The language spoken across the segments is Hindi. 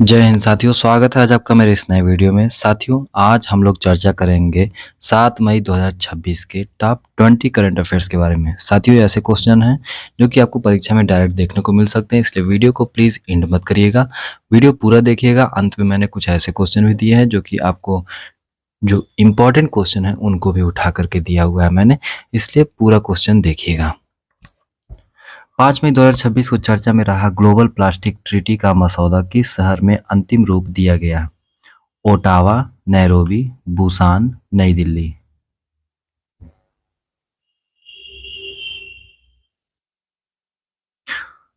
जय हिंद साथियों, स्वागत है आज आपका मेरे इस नए वीडियो में। साथियों, आज हम लोग चर्चा करेंगे 7 मई 2026 के टॉप 20 करंट अफेयर्स के बारे में। साथियों, ये ऐसे क्वेश्चन हैं जो कि आपको परीक्षा में डायरेक्ट देखने को मिल सकते हैं, इसलिए वीडियो को प्लीज़ एंड मत करिएगा, वीडियो पूरा देखिएगा। अंत में मैंने कुछ ऐसे क्वेश्चन भी दिए हैं जो कि आपको जो इम्पोर्टेंट क्वेश्चन है उनको भी उठा करके दिया हुआ है मैंने, इसलिए पूरा क्वेश्चन देखिएगा। 5 मई 2026 को चर्चा में रहा ग्लोबल प्लास्टिक ट्रीटी का मसौदा किस शहर में अंतिम रूप दिया गया? ओटावा, नैरोबी, बुसान, नई दिल्ली।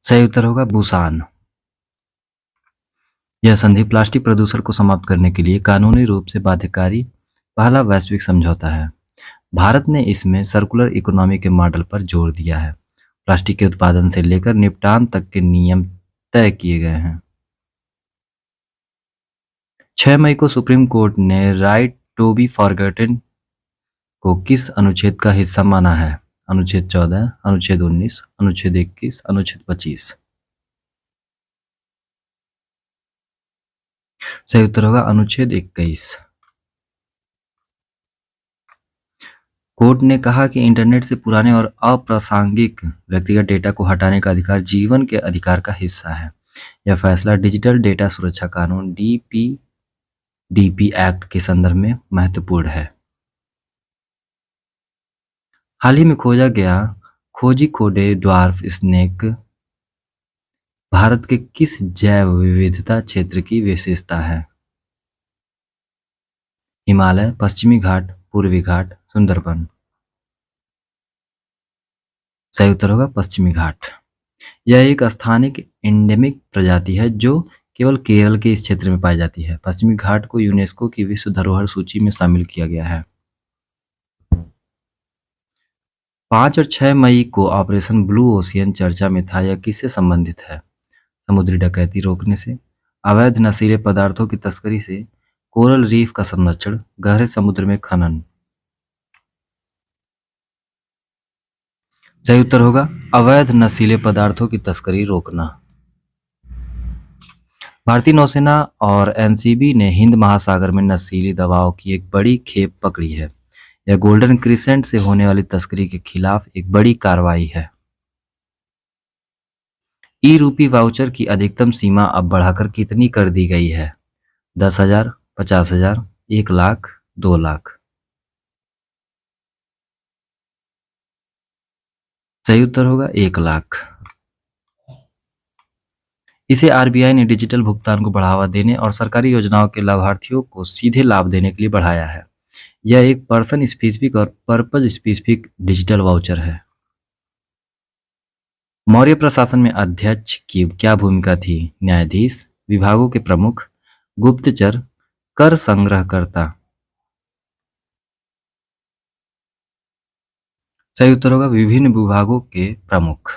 सही उत्तर होगा बुसान। यह संधि प्लास्टिक प्रदूषण को समाप्त करने के लिए कानूनी रूप से बाध्यकारी पहला वैश्विक समझौता है। भारत ने इसमें सर्कुलर इकोनॉमी के मॉडल पर जोर दिया है। प्लास्टिक के उत्पादन से लेकर निपटान तक के नियम तय किए गए हैं। 6 मई को सुप्रीम कोर्ट ने राइट टू बी फॉरगॉटन को किस अनुच्छेद का हिस्सा माना है? अनुच्छेद 14, अनुच्छेद 19, अनुच्छेद 21, अनुच्छेद 25। सही उत्तर होगा अनुच्छेद 21। कोर्ट ने कहा कि इंटरनेट से पुराने और अप्रासंगिक व्यक्तिगत डेटा को हटाने का अधिकार जीवन के अधिकार का हिस्सा है। यह फैसला डिजिटल डेटा सुरक्षा कानून डीपी एक्ट के संदर्भ में महत्वपूर्ण है। हाल ही में खोजा गया खोजिकोडे ड्वार्फ स्नेक भारत के किस जैव विविधता क्षेत्र की विशेषता है? हिमालय, पश्चिमी घाट, पूर्वी घाट, सुंदरबन। सही उत्तर होगा पश्चिमी घाट। यह एक स्थानिक एंडेमिक प्रजाति है जो केवल केरल के इस क्षेत्र में पाई जाती है। पश्चिमी घाट को यूनेस्को की विश्व धरोहर सूची में शामिल किया गया है। 5 और 6 मई को ऑपरेशन ब्लू ओशियन चर्चा में था। यह किससे संबंधित है? समुद्री डकैती रोकने से, अवैध नशीले पदार्थों की तस्करी से, कोरल रीफ का संरक्षण, गहरे समुद्र में खनन। सही उत्तर होगा अवैध नशीले पदार्थों की तस्करी रोकना। भारतीय नौसेना और एनसीबी ने हिंद महासागर में नशीली दवाओं की एक बड़ी खेप पकड़ी है। यह गोल्डन क्रिसेंट से होने वाली तस्करी के खिलाफ एक बड़ी कार्रवाई है। ई रूपी वाउचर की अधिकतम सीमा अब बढ़ाकर कितनी कर दी गई है? 10,000, 50,000, 1 लाख, 2 लाख। सही उत्तर होगा 1 लाख। इसे आरबीआई ने डिजिटल भुगतान को बढ़ावा देने और सरकारी योजनाओं के लाभार्थियों को सीधे लाभ देने के लिए बढ़ाया है। यह एक पर्सन स्पेसिफिक और पर्पज स्पेसिफिक डिजिटल वाउचर है। मौर्य प्रशासन में अध्यक्ष की क्या भूमिका थी? न्यायाधीश, विभागों के प्रमुख, गुप्तचर, कर संग्रहकर्ता। सही उत्तर होगा विभिन्न विभागों के प्रमुख।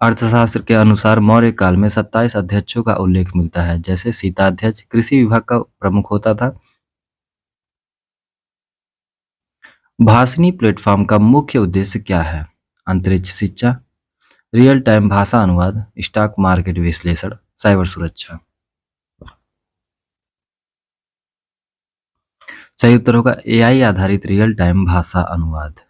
अर्थशास्त्र के अनुसार मौर्य काल में 27 अध्यक्षों का उल्लेख मिलता है। जैसे सीताध्यक्ष कृषि विभाग का प्रमुख होता था। भाषणी प्लेटफॉर्म का मुख्य उद्देश्य क्या है? अंतरिक्ष शिक्षा, रियल टाइम भाषा अनुवाद, स्टॉक मार्केट विश्लेषण, साइबर सुरक्षा। सही उत्तर होगा एआई आधारित रियल टाइम भाषा अनुवाद।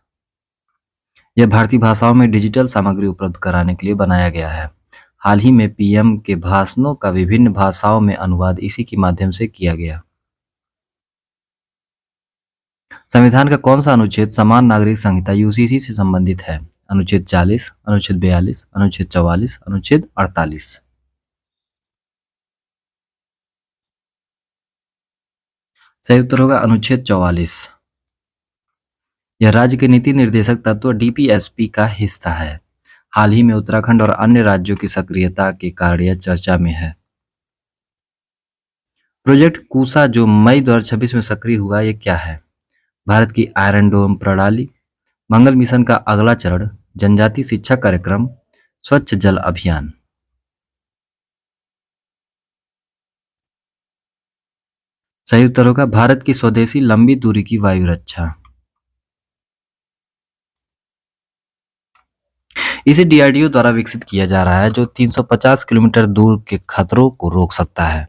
यह भारतीय भाषाओं में डिजिटल सामग्री उपलब्ध कराने के लिए बनाया गया है। हाल ही में पीएम के भाषणों का विभिन्न भाषाओं में अनुवाद इसी के माध्यम से किया गया। संविधान का कौन सा अनुच्छेद समान नागरिक संहिता यूसीसी से संबंधित है? अनुच्छेद 40, अनुच्छेद 42, अनुच्छेद 44, अनुच्छेद 48। सही उत्तर होगा अनुच्छेद 44। यह राज्य के नीति निर्देशक तत्व डीपीएसपी का हिस्सा है। हाल ही में उत्तराखंड और अन्य राज्यों की सक्रियता के कारण यह चर्चा में है। प्रोजेक्ट कूसा जो मई 2026 में सक्रिय हुआ, ये क्या है? भारत की आयरन डोम प्रणाली, मंगल मिशन का अगला चरण, जनजातीय शिक्षा कार्यक्रम, स्वच्छ जल अभियान। सही उत्तर होगा भारत की स्वदेशी लंबी दूरी की वायु रक्षा। इसे डीआरडीओ द्वारा विकसित किया जा रहा है, जो 350 किलोमीटर दूर के खतरों को रोक सकता है।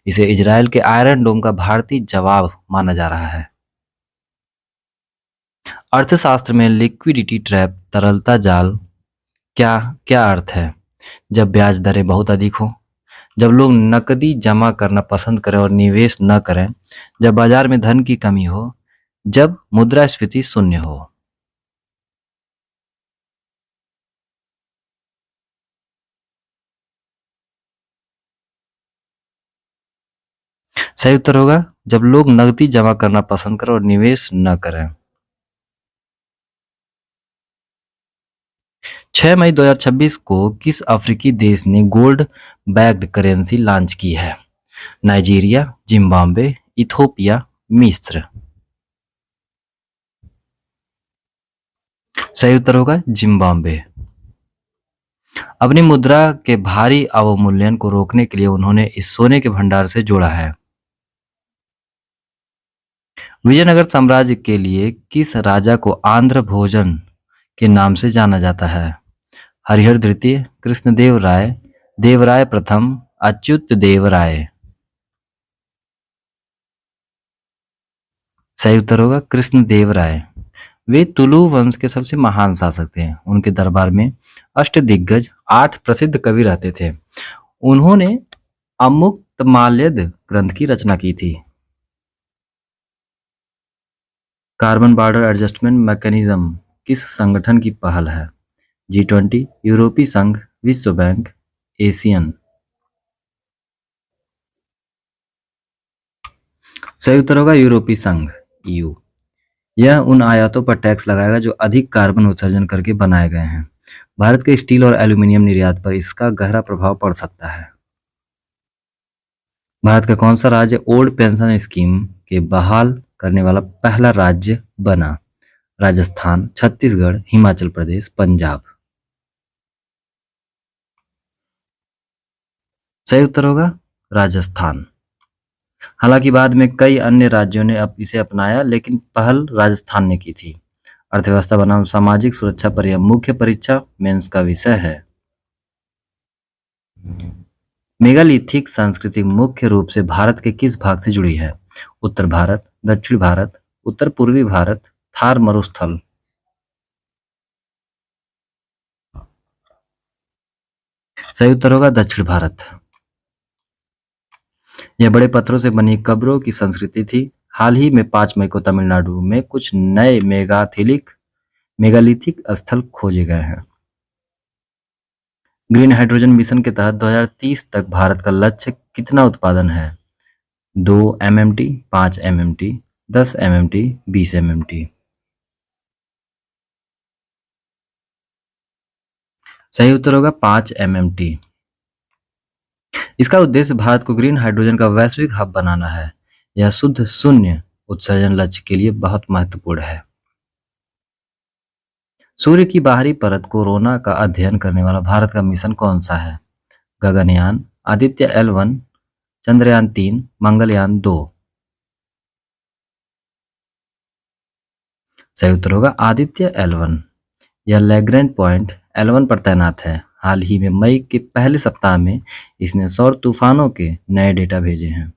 इसे इजरायल के आयरन डोम का भारतीय जवाब माना जा रहा है। अर्थशास्त्र में लिक्विडिटी ट्रैप, तरलता जाल, क्या क्या अर्थ है? जब ब्याज दरें बहुत अधिक हो, जब लोग नकदी जमा करना पसंद करें और निवेश न करें, जब बाजार में धन की कमी हो, जब मुद्रास्फीति शून्य हो। सही उत्तर होगा जब लोग नकदी जमा करना पसंद करें और निवेश न करें। 6 मई 2026 को किस अफ्रीकी देश ने गोल्ड बैक्ड करेंसी लॉन्च की है? नाइजीरिया, जिम्बाब्वे, इथोपिया, मिस्र। सही उत्तर होगा जिम्बाब्वे। अपनी मुद्रा के भारी अवमूल्यन को रोकने के लिए उन्होंने इस सोने के भंडार से जोड़ा है। विजयनगर साम्राज्य के लिए किस राजा को आंध्र भोजन के नाम से जाना जाता है? हरिहर द्वितीय, कृष्णदेव राय, देवराय प्रथम, अच्युत देव राय। सही उत्तर होगा कृष्णदेव राय। वे तुलु वंश के सबसे महान शासक थे। उनके दरबार में अष्टदिग्गज 8 प्रसिद्ध कवि रहते थे। उन्होंने अमुक्तमाल्यद ग्रंथ की रचना की थी। कार्बन बॉर्डर एडजस्टमेंट मैकेनिज्म किस संगठन की पहल है? G20, यूरोपीय संघ, विश्व बैंक, एशियन। सही उत्तर होगा यूरोपीय संघ, EU। यह उन आयातों पर टैक्स लगाएगा जो अधिक कार्बन उत्सर्जन करके बनाए गए हैं। भारत के स्टील और एल्यूमीनियम निर्यात पर इसका गहरा प्रभाव पड़ सकता है। भारत का कौन सा राज्य ओल्ड पेंशन स्कीम के बहाल करने वाला पहला राज्य बना? राजस्थान, छत्तीसगढ़, हिमाचल प्रदेश, पंजाब। सही उत्तर होगा राजस्थान। हालांकि बाद में कई अन्य राज्यों ने अब इसे अपनाया, लेकिन पहल राजस्थान ने की थी। अर्थव्यवस्था बनाम सामाजिक सुरक्षा पर यह मुख्य परीक्षा मेंस का विषय है। मेगालिथिक संस्कृति मुख्य रूप से भारत के किस भाग से जुड़ी है? उत्तर भारत, दक्षिण भारत, उत्तर पूर्वी भारत, थार मरुस्थल। सही उत्तर होगा दक्षिण भारत। यह बड़े पत्थरों से बनी कब्रों की संस्कृति थी। हाल ही में 5 मई को तमिलनाडु में कुछ नए मेगालिथिक स्थल खोजे गए हैं। ग्रीन हाइड्रोजन मिशन के तहत 2030 तक भारत का लक्ष्य कितना उत्पादन है? 2 MMT, 5 MMT, 10 MMT, 20 MMT। सही उत्तर होगा 5 MMT। इसका उद्देश्य भारत को ग्रीन हाइड्रोजन का वैश्विक हब बनाना है। यह शुद्ध शून्य उत्सर्जन लक्ष्य के लिए बहुत महत्वपूर्ण है। सूर्य की बाहरी परत कोरोना का अध्ययन करने वाला भारत का मिशन कौन सा है? गगनयान, आदित्य L1, चंद्रयान 3, मंगलयान 2। सही उत्तर होगा आदित्य L1। यह लैग्रैंड पॉइंट L1 पर तैनात है। हाल ही में मई के पहले सप्ताह में इसने सौर तूफानों के नए डेटा भेजे हैं।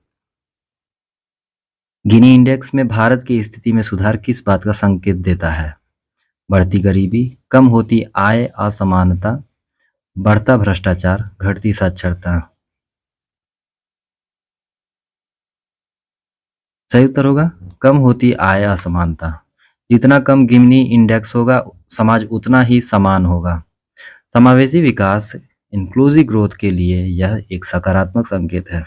गिनी इंडेक्स में भारत की स्थिति में सुधार किस बात का संकेत देता है? बढ़ती गरीबी, कम होती आय असमानता, बढ़ता भ्रष्टाचार, घटती साक्षरता। सही उत्तर होगा कम होती आय असमानता। जितना कम गिनी इंडेक्स होगा, समाज उतना ही समान होगा। समावेशी विकास इंक्लूसिव ग्रोथ के लिए यह एक सकारात्मक संकेत है।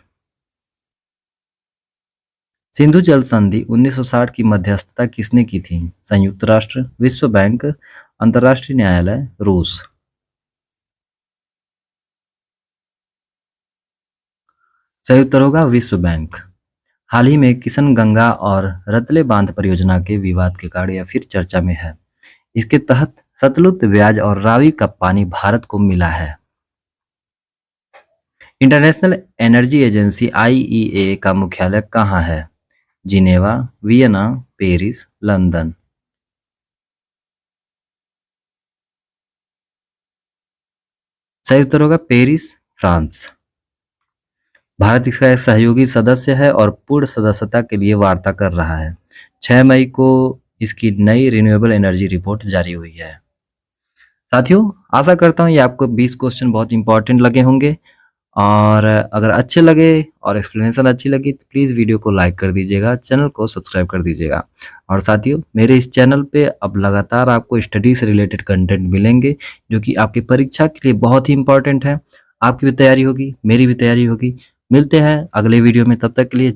सिंधु जल संधि 1960 की मध्यस्थता किसने की थी? संयुक्त राष्ट्र, विश्व बैंक, अंतर्राष्ट्रीय न्यायालय, रूस। सही उत्तर होगा विश्व बैंक। हाल ही में किशन गंगा और रतले बांध परियोजना के विवाद के कारण यह फिर चर्चा में है। इसके तहत सतलुज, ब्याज और रावी का पानी भारत को मिला है। इंटरनेशनल एनर्जी एजेंसी IEA का मुख्यालय कहाँ है? Geneva, Vienna, Paris, London. सही उत्तर होगा पेरिस, फ्रांस। भारत इसका एक सहयोगी सदस्य है और पूर्ण सदस्यता के लिए वार्ता कर रहा है। 6 मई को इसकी नई रिन्यूएबल एनर्जी रिपोर्ट जारी हुई है। साथियों, आशा करता हूँ ये आपको 20 क्वेश्चन बहुत इंपॉर्टेंट लगे होंगे, और अगर अच्छे लगे और एक्सप्लेनेशन अच्छी लगी तो प्लीज़ वीडियो को लाइक कर दीजिएगा, चैनल को सब्सक्राइब कर दीजिएगा। और साथियों, मेरे इस चैनल पे अब लगातार आपको स्टडी से रिलेटेड कंटेंट मिलेंगे जो कि आपकी परीक्षा के लिए बहुत ही इंपॉर्टेंट है। आपकी भी तैयारी होगी, मेरी भी तैयारी होगी। मिलते हैं अगले वीडियो में, तब तक के लिए